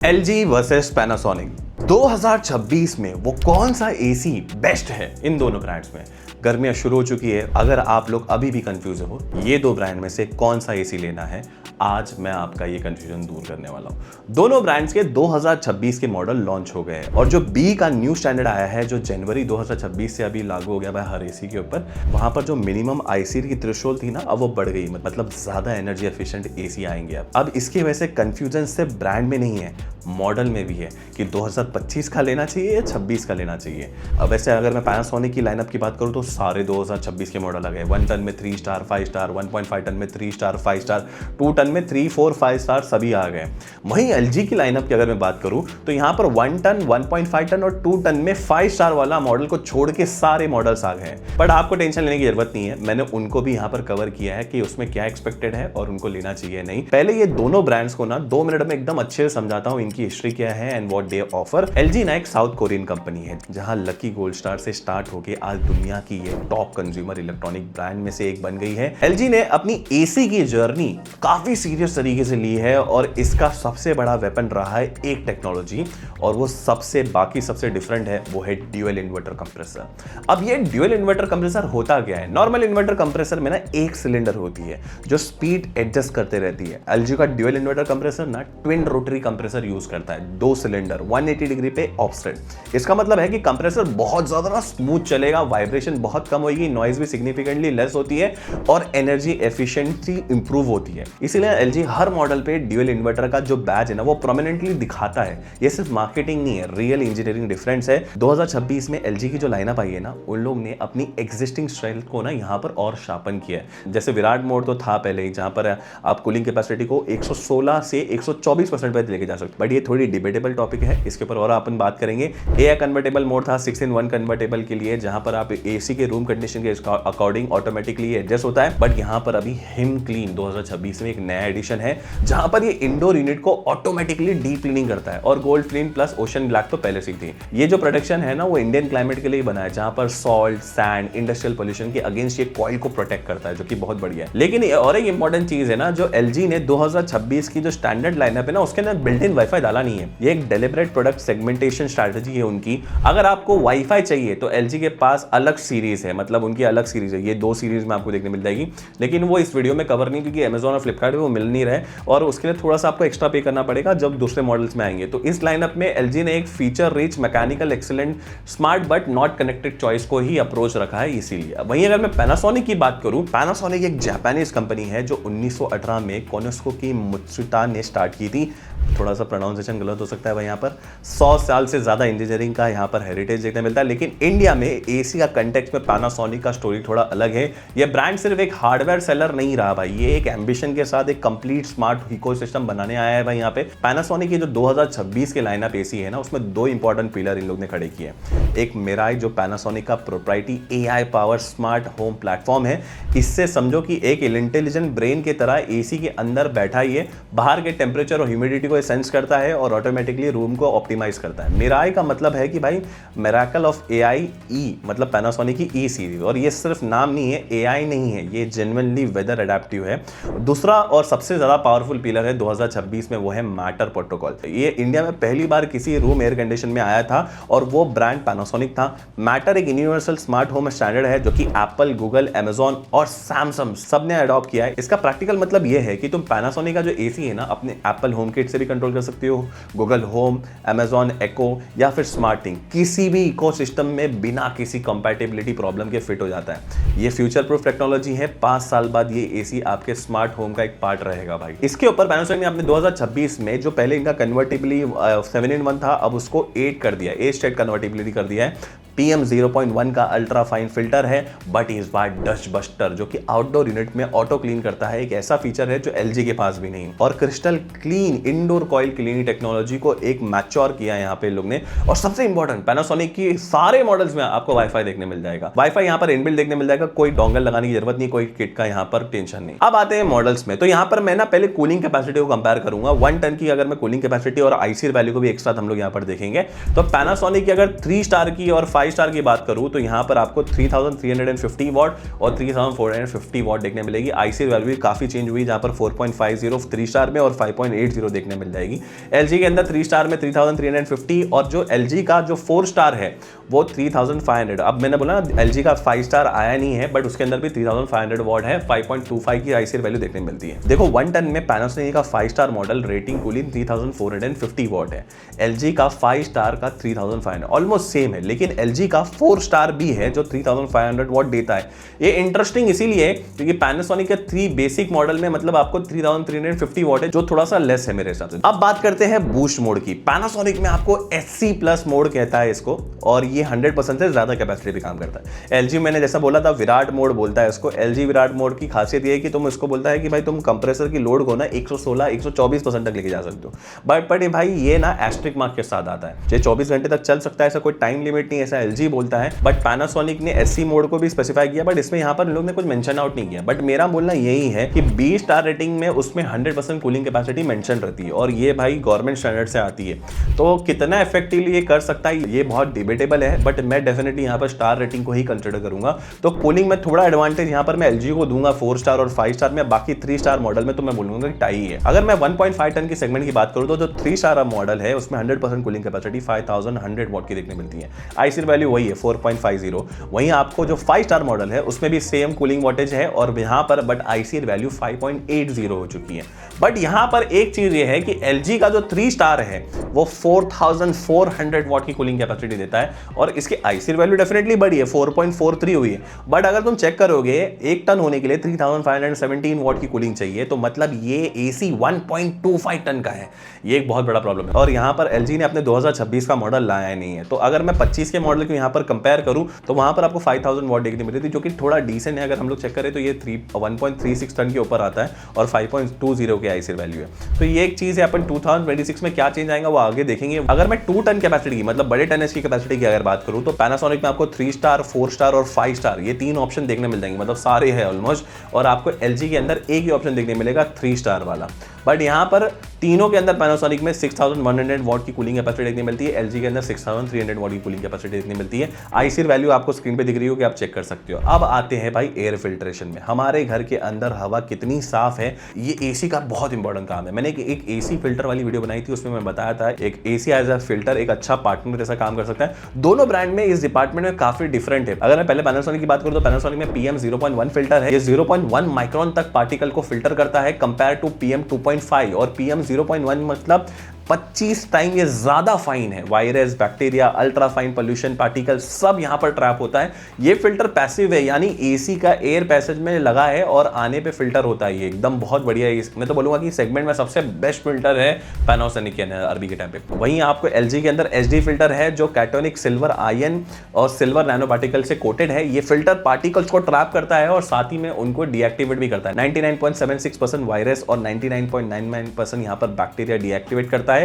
LG versus Panasonic 2026 में वो कौन सा एसी बेस्ट है इन दोनों ब्रांड्स में। गर्मियां शुरू हो चुकी है। अगर आप लोग अभी भी कंफ्यूज हो ये दो ब्रांड में से कौन सा एसी लेना है, आज मैं आपका ये कंफ्यूजन दूर करने वाला हूं। दोनों ब्रांड्स के 2026 के मॉडल लॉन्च हो गए हैं और जो बी का न्यू स्टैंडर्ड आया है जो जनवरी 2026 से अभी लागू हो गया है हर एसी के ऊपर, वहां पर जो मिनिमम आईसी की थ्रेशोल्ड थी ना, अब वो बढ़ गई, मतलब ज्यादा एनर्जी एफिशिएंट एसी आएंगे। अब इसकी वजह से कंफ्यूजन सिर्फ ब्रांड में नहीं है, मॉडल में भी है कि 2025 का लेना चाहिए या 26 का लेना चाहिए। अब वैसे अगर मैं पैनासोनिक की लाइनअप की बात करूं तो सारे 2026 के मॉडल आ गए। 1 टन में 3 स्टार 5 स्टार, 1.5 टन में 3 स्टार 5 स्टार, 2 टन में 3 4 5 स्टार सभी आ गए। वहीं एलजी की लाइनअप की अगर मैं बात करूं तो यहां पर 1 टन, 1.5 टन और 2 टन में 5 स्टार वाला मॉडल को छोड़ के सारे मॉडल्स आ गए। बट आपको टेंशन लेने की जरूरत नहीं है, मैंने उनको भी यहां पर कवर किया है कि उसमें क्या एक्सपेक्टेड है और उनको लेना चाहिए नहीं। पहले ये दोनों ब्रांड्स को ना 2 मिनट में एकदम अच्छे से समझाता हूं, इनकी हिस्ट्री क्या है and what they offer. LG ना एक साउथ कोरियन कंपनी है जहां लकी गोल्ड स्टार से स्टार्ट होके आज दुनिया की ये टॉप कंज्यूमर इलेक्ट्रॉनिक ब्रांड में से एक बन गई है। एलजी ने अपनी एसी की जर्नी काफी सीरियस तरीके से ली है और इसका सबसे बड़ा वेपन रहा है एक टेक्नोलॉजी, और वो सबसे डिफरेंट है, वो है ड्यूअल इन्वर्टर कंप्रेसर। अब ये ड्यूअल इन्वर्टर कंप्रेसर होता क्या है? नॉर्मल इन्वर्टर कंप्रेसर में ना एक सिलेंडर होती है जो स्पीड एडजस्ट करते रहती है। एलजी का ड्यूअल इन्वर्टर कंप्रेसर ना ट्विन रोटरी कंप्रेसर यूज करता है, 2 सिलेंडर 180 डिग्री पे ऑफसेट। इसका मतलब है कि कंप्रेसर बहुत ज्यादा ना स्मूथ चलेगा, वाइब्रेशन बहुत कम होगी, नॉइज भी सिग्निफिकेंटली लेस होती है और एनर्जी एफिशिएंसी इंप्रूव होती है। इसीलिए एलजी हर मॉडल पे ड्यूअल इन्वर्टर का जो बैज है ना वो प्रोमिनेंटली दिखाता है। ये सिर्फ मार्केटिंग नहीं है, रियल इंजीनियरिंग डिफरेंस है। 2026 में एलजी की जो लाइनअप आई है ना, उन लोग ने अपनी एग्जिस्टिंग स्ट्रेंथ को ना यहाँ पर और शार्पन किया है। जैसे विराट मोड तो था पहले ही, जहां पर आप कूलिंग कैपेसिटी को 116 से 124% पे लेके जा सकते, बट ये थोड़ी डिबेटेबल टॉपिक है, इसके ऊपर और अपन बात करेंगे। एआई कन्वर्टेबल मोड था 6-in-1 कन्वर्टेबल के लिए, जहां पर आप एसी के रूम कंडीशन के अकॉर्डिंग ऑटोमेटिकली एडजस्ट होता है। बट यहां पर अभी हिम क्लीन 2026 में एक नया एडिशन है जहां पर ये इंडोर यूनिट को ऑटोमेटिकली डीप क्लीनिंग करता है, और gold clean plus ocean black तो पहले से थी। ये जो प्रोटेक्शन है ना वो इंडियन क्लाइमेट के लिए बना है, जहां पर सॉल्ट, सैंड, इंडस्ट्रियल पोल्यूशन के अगेंस्ट ये कॉइल को प्रोटेक्ट करता है, जो कि बहुत बढ़िया है। लेकिन और एक इंपॉर्टेंट चीज है ना, जो एलजी ने 2026 की जो स्टैंडर्ड लाइनअप है ना उसके अंदर बिल्ट इन वाईफाई डाला नहीं है। ये एक डेलिब्रेट प्रोडक्ट सेगमेंटेशन स्ट्रैटेजी है उनकी। अगर आपको वाईफाई चाहिए तो एलजी के पास अलग सीरीज है, मतलब उनकी अलग सीरीज है, ये 2 सीरीज में आपको देखने मिल जाएगी, लेकिन वो इस वीडियो में कवर नहीं, क्योंकि अमेजॉन और फ्लिपकार्ट में वो मिल नहीं रहे और उसके लिए थोड़ा सा आपको एक्स्ट्रा पे करना पड़ेगा जब दूसरे मॉडल्स में आएंगे। तो इस लाइनअप में एलजी ने एक feature rich, mechanical excellent, smart but not connected choice को ही अप्रोच रखा है। इसीलिए वहीं अगर मैं पैनासोनिक की बात करूं, पैनासोनिक एक जापानीज कंपनी है जो 1918 में कोनिस्को की मुत्सुता ने स्टार्ट की थी। थोड़ा सा प्रोनाउंसिएशन गलत हो सकता है भाई, यहाँ पर 100 साल से ज्यादा इंजीनियरिंग का यहाँ पर हेरिटेज देखने मिलता है। लेकिन इंडिया में एसी का कंटेक्स्ट में पैनासोनिक का स्टोरी थोड़ा अलग है। ये ब्रांड सिर्फ एक हार्डवेयर सेलर नहीं रहा भाई, ये एक एम्बिशन के साथ एक कंप्लीट स्मार्ट इकोसिस्टम बनाने आया है भाई। यहाँ पे पैनासोनिक की जो 2026 के लाइनअप एसी है ना, उसमें 2 इंपॉर्टेंट पिलर इन लोग ने खड़े किए। एक मिराई जो पैनासोनिक का propriety AI power smart home platform है। इससे समझो कि एक इंटेलिजेंट ब्रेन की तरह एसी के अंदर बैठा ये बाहर के टेम्परेचर और ह्यूमिडिटी को सेंस करता है और ऑटोमेटिकली रूम को ऑप्टिमाइज करता है। मिराई का मतलब है कि भाई मिरेकल ऑफ एआई ई, मतलब पैनासोनिक की ई सीरीज, और ये सिर्फ नाम नहीं है, एआई नहीं है, ये जेन्युइनली वेदर एडेप्टिव है। दूसरा और सबसे ज्यादा पावरफुल पिलर है 2026 में, वो है मैटर प्रोटोकॉल। ये इंडिया में पहली बार किसी रूम एयर कंडीशन में आया था और वो ब्रांड पैनासोनिक था। मैटर एक यूनिवर्सल स्मार्ट होम स्टैंडर्ड है जो कि एप्पल, गूगल, अमेजॉन और सैमसंग सब ने अडॉप्ट किया है। इसका प्रैक्टिकल मतलब ये है कि तुम पैनासोनिक का जो एसी है ना अपने एप्पल होम किट से भी कंट्रोल कर सकते हो, गूगल होम, अमेजॉन एको या फिर स्मार्ट थिंग, किसी भी इकोसिस्टम में बिना किसी कंपैटिबिलिटी प्रॉब्लम के फिट हो जाता है। ये फ्यूचर प्रूफ टेक्नोलॉजी है, 5 साल बाद ये एसी आपके स्मार्ट होम का एक पार्ट रहेगा भाई। इसके ऊपर पैनासोनिक ने अपने 2026 में जो पहले इनका कन्वर्टिबिलिटी 7-in-1 था, अब उसको 8 कर दिया, 8 स्टेट कन्वर्टिबिलिटी कर दिया है। PM 0.1 का अल्ट्रा फाइन फिल्टर है, बट इस बार डस्ट बस्टर जो कि आउटडोर यूनिट में ऑटो क्लीन करता है, एक ऐसा फीचर है जो एलजी के पास भी नहीं। और crystal clean indoor coil cleaning technology को एक मैच्योर किया है यहाँ पे लोग ने। और सबसे इंपॉर्टेंट, पैनासोनिक की सारे मॉडल्स में आपको वाईफाई देखने मिल जाएगा, वाईफाई यहाँ पर इनबिल्ट देखने मिल जाएगा, कोई डोंगल लगाने की जरूरत नहीं, कोई किट का यहाँ पर टेंशन नहीं। अब आते हैं मॉडल्स में, तो यहाँ पर मैं ना पहले कूलिंग कैपेसिटी को कंपेयर करूंगा। 1 टन की अगर मैं कूलिंग कैपेसिटी और आईसी वैल्यू को भी एक साथ हम लोग यहाँ पर देखेंगे, तो पैनासोनिक की अगर 3 स्टार की और 5 स्टार की बात करूं तो यहाँ पर आपको 3350 वॉट और 3450 वॉट देखने मिलेगी। आईसी वैल्यू भी काफी चेंज हुई, जहां पर 4.50 3 स्टार में और 5.80 देखने मिल जाएगी। एलजी के अंदर 3 स्टार में 3350 और जो एलजी का जो 4 स्टार है वो 3500। अब मैंने बोला ना एलजी का 5 स्टार आया नहीं है, बट उसके अंदर भी 3500 वॉट है, 5.25 की आईसी वैल्यू देखने मिलती है। देखो 1 टन में पैनासोनिक का 5 star model rating cooling 3450 what है, एलजी का 5 स्टार का 3500 ऑलमोस्ट सेम है, लेकिन एलजी का 4 स्टार भी है जो 3500 वॉट देता है। ये इंटरेस्टिंग इसीलिए क्योंकि पैनासोनिक के 3 बेसिक मॉडल में मतलब आपको 3350 वॉट है, जो थोड़ा सा लेस है मेरे हिसाब से। अब बात करते हैं बूस्ट मोड की। पैनासोनिक में आपको एससी प्लस मोड कहता है इसको, और ये 100% से ज्यादा कैपेसिटी पे काम करता है। एलजी मैंने जैसा बोला था विराट मोड बोलता है इसको। एलजी विराट मोड की खासियत ये है कि तुम इसको बोलता है कि भाई तुम कंप्रेसर की लोड को ना 116-124% तक लेके जा सकते हो, बट भाई ये ना एस्ट्रिक मार्क के साथ आता है, ये 24 घंटे तक चल सकता है, ऐसा कोई टाइम लिमिट नहीं, ऐसा एलजी बोलता है। बट पैनासोनिक ने एससी मोड को भी स्पेसिफाई किया, बट इसमें यहाँ पर लोग ने कुछ मेंशन आउट नहीं किया। बट मेरा बोलना यही है कि 20 स्टार रेटिंग में उसमें 100% कूलिंग कैपेसिटी मेंशन रहती है, और ये भाई गवर्नमेंट स्टैंडर्ड से आती है, तो कितना इफेक्टिवली ये कर सकता है ये बहुत डिबेटेबल है, बट मैं डेफिनेटली यहाँ पर स्टार रेटिंग को ही कंसिडर करूंगा। तो कूलिंग में थोड़ा एडवांटेज यहाँ पर मैं एलजी को दूंगा 4 स्टार और 5 स्टार में, बाकी 3 स्टार मॉडल में तो मैं बोलूंगा कि टाई है। अगर मैं 1.5 टन की सेगमेंट की बात करूं तो जो 3 स्टार मॉडल है उसमें 100% कूलिंग कैपेसिटी 5100 वॉट की देखने मिलती है, आईसी वैल्यू वही है 4.50। वहीं आपको जो 5 स्टार मॉडल है उसमें भी सेम कूलिंग वॉटेज है और यहाँ पर बट आईसी वैल्यू 5.80 हो चुकी है। बट यहाँ पर एक चीज ये है कि एलजी का जो 3 स्टार है वो 4400 वॉट की कूलिंग कैपेसिटी देता है, और इसकी आईसी वैल्यू डेफिनेटली बड़ी है, 4.43 हुई है। बट अगर तुम चेक करोगे 1 टन होने के लिए 3517 वॉट की कूलिंग चाहिए, तो मतलब ये एसी 1.25 टन का है, ये एक बहुत बड़ा प्रॉब्लम है। और यहाँ पर एलजी ने अपने 2026 का मॉडल लाया नहीं है, तो अगर मैं 25 के मॉडल को यहाँ पर कंपेयर करूँ तो वहाँ पर आपको 5000 वॉट देखने मिली थी, जो कि थोड़ा डिसेंट है। अगर हम लोग चेक करें तो ये 1.36 टन के ऊपर आता है और 5.20 की आईसी वैल्यू है। तो ये एक चीज है, अपन 2026 में क्या चेंज आएगा वो आगे देखेंगे। अगर मैं 2 टन कैपेसिटी की मतलब बड़े टनएज की कैपेसिटी की अगर बात करूं तो पैनासोनिक में आपको 3 स्टार 4 स्टार और 5 स्टार ये 3 ऑप्शन देखने मिल जाएंगे, मतलब सारे हैं ऑलमोस्ट, और आपको एलजी के अंदर एक ही ऑप्शन देखने मिलेगा 3 स्टार वाला। बट यहाँ पर तीनों के अंदर पैनासोनिक में 6100 वॉट की कूलिंग कैपेसिटी देखने मिलती है, एलजी के अंदर 6300 वॉट की कूलिंग कैपेसिटी देखने मिलती है। आईसी वैल्यू आपको स्क्रीन पे दिख रही हो कि आप चेक कर सकते हो। अब आते हैं भाई एयर फिल्ट्रेशन में, हमारे घर के अंदर हवा कितनी साफ है, ये एसी का बहुत इंपॉर्टेंट काम है। मैंने एक एसी फिल्टर वाली वीडियो बनाई थी, उसमें मैं बताया था एक एसी एज अ फिल्टर एक अच्छा पार्टनर जैसा काम कर सकता है। दोनों ब्रांड में इस डिपार्टमेंट में काफी डिफरेंट है। अगर मैं पहले पैनासोनिक की बात करूं तो पैनासोनिक में PM 0.1 फिल्टर है, ये 0.1 माइक्रोन तक पार्टिकल को फिल्टर करता है कंपेयर टू PM 2.5, और PM 0.1 मतलब 25 टाइम ये ज्यादा फाइन है। Virus, bacteria, ultra fine pollution particle सब यहां पर ट्रैप होता है। ये फिल्टर पैसिव है, यानी एसी का एयर पैसेज में लगा है और आने पे फिल्टर होता है, ये एकदम बहुत बढ़िया है। मैं तो बोलूंगा कि सेगमेंट में सबसे बेस्ट फिल्टर है पैनासोनिक के अरबी के टाइम पे। वहीं आपको एलजी के अंदर HD फिल्टर है जो कैटोनिक सिल्वर आयन और सिल्वर नैनो पार्टिकल से कोटेड है। ये फिल्टर पार्टिकल्स को ट्रैप करता है और साथ ही में उनको डीएक्टिवेट भी करता है। 99.76% वायरस और 99.99% यहां पर बैक्टीरिया डीएक्टिवेट करता है।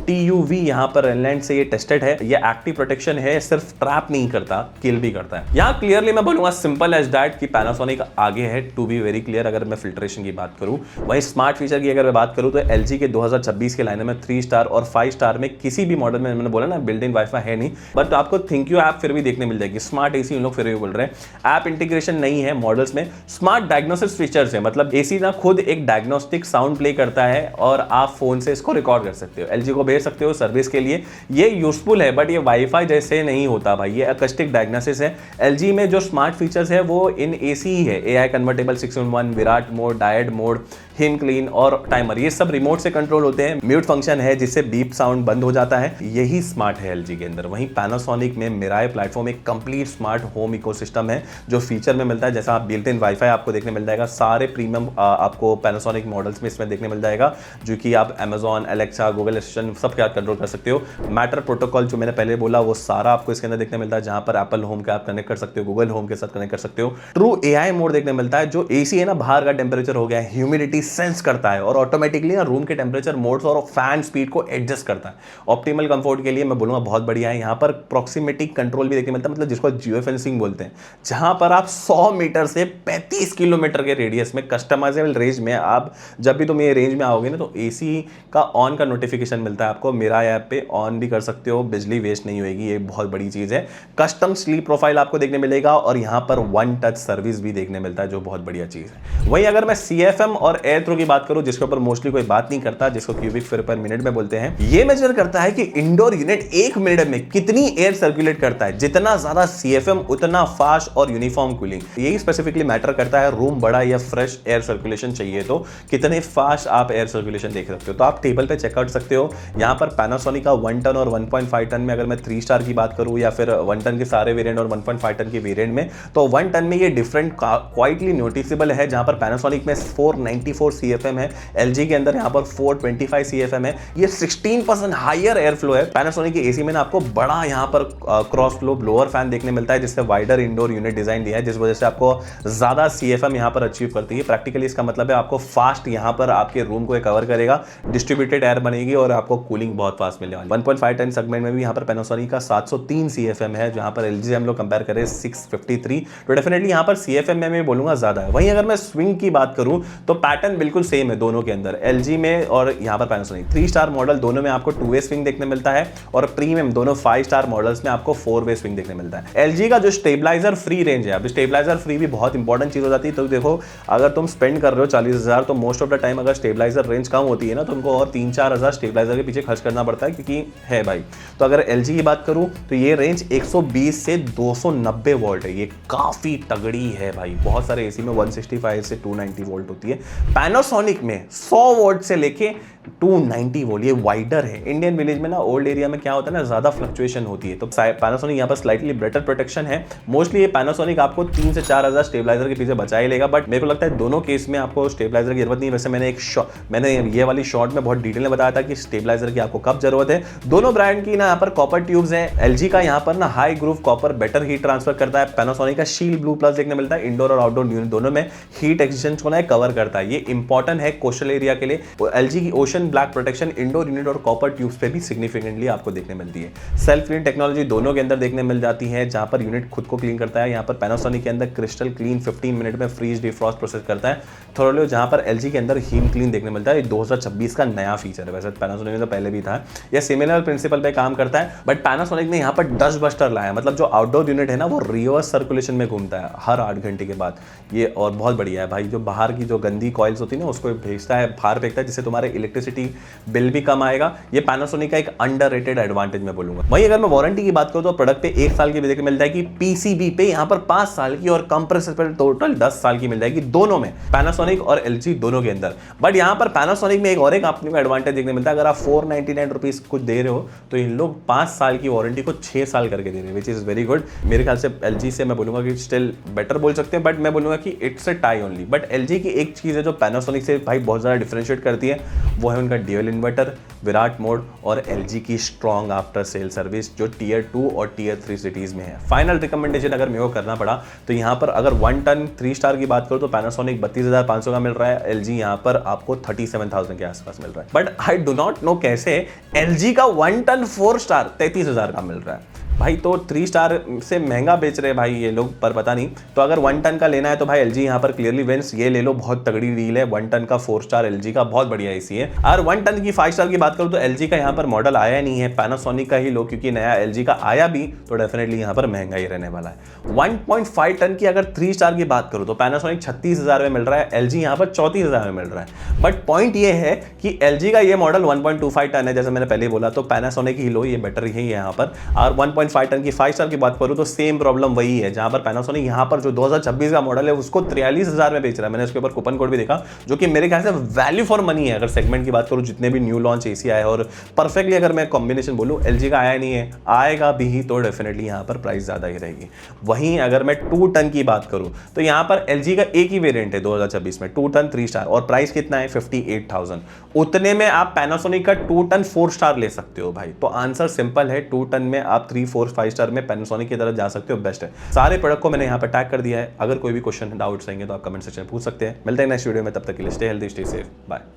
TUV यहां पर रेनलैंड से ये टेस्टेड है, ये एक्टिव प्रोटेक्शन है, सिर्फ ट्रैप नहीं करता, किल भी करता है। यहां क्लियरली मैं बोलूंगा सिंपल एज दैट कि पैनासोनिक आगे है, टू बी वेरी क्लियर। अगर मैं फिल्ट्रेशन की बात करूं, वहीं स्मार्ट फीचर की अगर मैं बात करूं तो एलजी के 2026 के लाइन में 3 स्टार और 5 स्टार में किसी भी मॉडल में मैंने बोला ना बिल्ट इन वाईफाई है नहीं, बट आपको थिंक्यू ऐप फिर भी देखने मिल जाएगी। स्मार्ट एसी उन लोग फिर भी बोल रहे हैं, ऐप इंटीग्रेशन नहीं है मॉडल्स में। स्मार्ट डायग्नोसिस फीचर्स है, मतलब एसी ना खुद एक डायग्नोस्टिक साउंड प्ले करता है और आप फोन से इसको रिकॉर्ड कर सकते हो, एलजी को भेज सकते हो सर्विस के लिए। ये यूजफुल है, बट ये वाईफाई जैसे नहीं होता भाई, ये अकस्टिक डायग्नोसिस है। एलजी में जो स्मार्ट फीचर्स है वो इन एसी ही है, AI convertible 6-in-1, Viraat mode, डायड मोड, हिम क्लीन और टाइमर, ये सब रिमोट से कंट्रोल होते हैं। म्यूट फंक्शन है जिससे बीप साउंड बंद हो जाता है, यही स्मार्ट है एलजी के अंदर। वहीं पैनासोनिक में मिराई प्लेटफॉर्म एक कंप्लीट स्मार्ट होम इकोसिस्टम है जो फीचर में मिलता है, जैसा आप बिल्ट इन वाईफाई आपको देखने मिल जाएगा, सारे प्रीमियम आपको पैनासोनिक मॉडल्स में इसमें देखने मिल जाएगा, जो कि आप Amazon, Alexa, Google assistant sub क्या कंट्रोल कर सकते हो। मैटर प्रोटोकॉल जो मैंने पहले बोला वो सारा आपको इसके अंदर देखने मिलता है, जहां पर एप्पल होम का आप कनेक्ट कर सकते हो, गूगल होम के साथ कनेक्ट कर सकते हो। ट्रू AI मोड देखने मिलता है, जो एसी है ना बाहर का टेम्परेचर हो गया है, ह्यूमिडिटी सेंस करता है और ऑटोमेटिकली ना रूम के टेम्परेचर मोड्स और फैन स्पीड को एडजस्ट करता है। ऑप्टिमल कंफर्ट के लिए मैं बोलूंगा बहुत बढ़िया है। यहाँ पर प्रॉक्सिमिटी कंट्रोल भी देखने मिलता है, मतलब जिसको जियो फेंसिंग बोलते हैं, जहां पर आप 100 मीटर से 35 किलोमीटर के रेडियस में कस्टमाइजेबल रेंज में आप जब भी तुम ये रेंज में आओगे ना तो एसी का ऑन का नोटिफिकेशन मिलता है आपको मेरा ऐप पे ऑन भी कर सकते हो, बिजली वेस्ट नहीं होगी, ये बहुत बड़ी चीज़ है। कस्टम स्लीप प्रोफाइल आपको देखने मिलेगा और यहाँ पर वन टच सर्विस भी देखने मिलता है, जो बहुत बढ़िया चीज़ है। वहीं अगर मैं CFM और एयर थ्रो की बात करूँ, जिसके ऊपर मोस्टली कोई बात नहीं करता, जिसको क्यूबिक फीट पर मिनट में बोलते हैं, ये मेजर करता है कि इंडोर यूनिट 1 मिनट में कितनी एयर सर्कुलेट करता है। जितना ज्यादा CFM उतना फास्ट और यूनिफॉर्म कूलिंग। यही स्पेसिफिकली मैटर करता है, रूम बड़ा या फ्रेश एयर सर्कुलेशन चाहिए तो कितने फास्ट आप एयर सर्कुलेशन देख सकते हो। तो आप टेबल पे चेकआउट सकते हो। यहाँ पर पैनासोनिक का 1 टन और 1.5 टन में अगर मैं 3 स्टार की बात करूँ, या फिर 1 टन के सारे वेरिएंट और 1.5 टन के वेरिएंट में, तो 1 टन में ये डिफरेंट क्वाइटली नोटिसेबल है। जहां पर पैनासोनिक में 494 CFM है, LG के अंदर यहाँ पर 425 CFM है। ये 16% हायर एयर फ्लो है। पैनासोनिक की एसी में ना आपको बड़ा यहाँ पर क्रॉस फ्लो ब्लोअर फैन देखने मिलता है, जिससे वाइडर इंडोर यूनिट डिजाइन दिया है, जिस वजह से आपको ज्यादा CFM यहाँ पर अचीव करती है। प्रैक्टिकली इसका मतलब है आपको फास्ट यहाँ पर आपके रूम को कवर करेगा, डिस्ट्रीब्यूटेड एयर बनेगी और आपको कूलिंग बहुत फास्ट मिलने वाली। 1.5 टन सेगमेंट में भी यहाँ पर पैनासोनिक का 703 CFM है, जहां पर LG हम लोग कंपेयर करें 653, तो डेफिनेटली यहाँ पर CFM में मैं बोलूंगा ज्यादा है। वहीं अगर मैं स्विंग की बात करूं तो पैटर्न बिल्कुल सेम है दोनों के अंदर, LG में और यहाँ पर पैनासोनिक। 3 स्टार मॉडल दोनों में आपको 2 वे स्विंग देखने मिलता है, और प्रीमियम दोनों 5 स्टार मॉडल्स में आपको 4 वे स्विंग देखने मिलता है। LG का जो स्टेबलाइजर फ्री रेंज है, अब स्टेबलाइजर फ्री भी बहुत इंपॉर्टेंट चीज हो जाती है। तो देखो, अगर तुम स्पेंड कर रहे हो 40,000, तो मोस्ट ऑफ द टाइम अगर स्टेबलाइजर रेंज कम होती है ना, तो तुमको और 3-4 हज़ार स्टेबलाइजर के पीछे खर्च करना पड़ता है, क्योंकि है भाई। तो अगर LG की बात करूं तो ये रेंज 120 से 290 वोल्ट है, ये काफी तगड़ी है भाई। बहुत सारे एसी में 165 से 290 वोल्ट होती है। पैनासोनिक में 100 वोल्ट से लेके 290 वोल्ट, ये वाइडर है। इंडियन विलेज में ना, ओल्ड एरिया में क्या होता है ना, ज्यादा फ्लक्चुएशन होती है, तो पैनासोनिक यहाँ पर स्लाइटली बेटर प्रोटेक्शन है। मोस्टली ये पैनासोनिक आपको 3 से 4 हज़ार स्टेबलाइजर के पीछे बचा ही लेगा, बट मेरे को लगता है दोनों केस में आपको स्टेबलाइजर की जरूरत नहीं। वैसे मैंने ये वाली शॉर्ट में बहुत डिटेल में बताया था कि स्टेबलाइजर की आपको कब जरूरत है। दोनों ब्रांड की ना यहाँ पर कॉपर ट्यूब्स हैं। LG का यहाँ पर ना high groove copper better heat transfer करता है। पैनासोनिक का शील्ड ब्लू प्लस देखने मिलता है, इंडोर और आउटडोर यूनिट दोनों में हीट एक्सचेंज को ना कवर करता है। ये इंपॉर्टेंट है कोस्टल एरिया के लिए। LG की ocean black protection indoor unit और कॉपर ट्यूब्स पे भी सिग्निफिकेंटली आपको देखने मिलती है। सेल्फ क्लीन टेक्नोलॉजी दोनों के अंदर देखने मिल जाती है, जहां पर यूनिट खुद को क्लीन करता है। यहाँ पर पैनासोनिक के अंदर क्रिस्टल क्लीन 15 मिनट में फ्रीज डिफ्रॉस्ट प्रोसेस करता है थोरोली, जहां पर LG के अंदर हीम क्लीन देखने मिलता है। 2026 का नया फीचर है, वैसे पैनासोनिक में तो पहले भी था। यह सिमिलर प्रिंसिपल पे काम करता है, बट पैनासोनिक ने यहाँ पर डस्ट बस्टर लाया, मतलब जो आउटडोर यूनिट है ना, वो रिवर्स सर्कुलेशन में घूमता है हर 8 घंटे के बाद। ये और बहुत बढ़िया है भाई। जो बाहर की जो गंदी कॉइल्स होती है ना, उसको भेजता है, बाहर फेंकता है, जिससे तुम्हारे इलेक्ट्रिसिटी बिल भी कम आएगा। ये पैनासोनिक का एक अंडररेटेड एडवांटेज मैं बोलूंगा। वहीं अगर मैं वारंटी की बात करूं तो प्रोडक्ट पे 1 साल की भी देखने मिलता है, कि PCB पे यहाँ पर 5 साल की और कंप्रेसर पे टोटल 10 साल की मिल जाएगी, दोनों में, पैनासोनिक और LG दोनों के अंदर। बट यहाँ पर पैनासोनिक में एक आपको एडवांटेज देखने मिलता है। अगर आप 499 रुपीज कुछ दे रहे हो, तो इन लोग 5 साल की वारंटी को 6 साल करके दे रहे हैं, विच इज वेरी गुड। मेरे ख्याल से LG से मैं बोलूंगा कि स्टिल बेटर बोल सकते हैं, बट मैं बोलूंगा कि it's a tie only. But LG की एक चीज है जो पैनासोनिक से भाई बहुत ज्यादा डिफरेंशिएट करती है, वो है उनका ड्यूअल इन्वर्टर, विराट मोड और LG की स्ट्रॉन्ग आफ्टर सेल सर्विस, जो Tier 2 और Tier 3 सिटीज में है। फाइनल रिकमेंडेशन अगर मेरे को करना पड़ा तो यहाँ पर अगर 1 टन 3 स्टार की बात करो तो पैनासोनिक 32,500 का मिल रहा है, LG यहाँ पर आपको 37,000 के आसपास मिल रहा है। But I do not know कैसे LG का 1 टन 4 स्टार 33,000 का मिल रहा है भाई। तो 3 स्टार से महंगा बेच रहे हैं भाई ये लोग, पर पता नहीं। तो अगर 1 टन का लेना है तो भाई LG यहाँ पर क्लियरली विंस, ये ले लो, बहुत तगड़ी डील है। 1 टन का 4 स्टार LG का बहुत बढ़िया एसी है। और 1 टन की 5 स्टार की बात करूँ तो LG का यहाँ पर मॉडल आया नहीं है, पैनासोनिक का ही लो, क्योंकि नया LG का आया भी तो डेफिनेटली यहाँ पर महंगा ही रहने वाला है। 1.5 टन की अगर 3 स्टार की बात करूँ तो पैनासोनिक 36,000 में मिल रहा है, LG यहाँ पर 34,000 में मिल रहा है। बट पॉइंट ये है कि LG का ये मॉडल 1.25 टन है, जैसे मैंने पहले बोला, तो पैनासोनिक ही लो, ये बेटर ही है यहाँ पर। और 1.5 टन की 5 स्टार की बात करूं तो सेम प्रॉब्लम वही है, जहां पर पैनासोनिक यहां पर जो 2026 का मॉडल है उसको 43,000 में बेच रहा है। मैंने उसके ऊपर कूपन कोड भी देखा, जो कि मेरे ख्याल से वैल्यू फॉर मनी है। अगर सेगमेंट की बात करूं, जितने भी न्यू लॉन्च एसी आए, और परफेक्टली अगर मैं कॉम्बिनेशन बोलूं, LG का आया नहीं है, आएगा भी तो डेफिनेटली यहां पर प्राइस ज्यादा ही रहेगी। वहीं अगर मैं 2 टन की बात करूं तो यहां पर LG का एक ही वेरिएंट है 2026 में, 2 टन 3 स्टार, और प्राइस कितना है 58,000। उतने में आप पैनासोनिक का 2 टन 4 स्टार ले सकते हो भाई। तो आंसर सिंपल है, 2 टन में आप 3, 4, 5 स्टार में पैनासोनिक की तरफ जा सकते हो, बेस्ट है। सारे प्रोडक्ट को मैंने यहाँ पर टैग कर दिया है। अगर कोई भी क्वेश्चन डाउट्स आएंगे तो आप कमेंट सेक्शन में पूछ सकते हैं। मिलते हैं नेक्स्ट वीडियो में, तब तक के लिए stay healthy, stay safe, bye.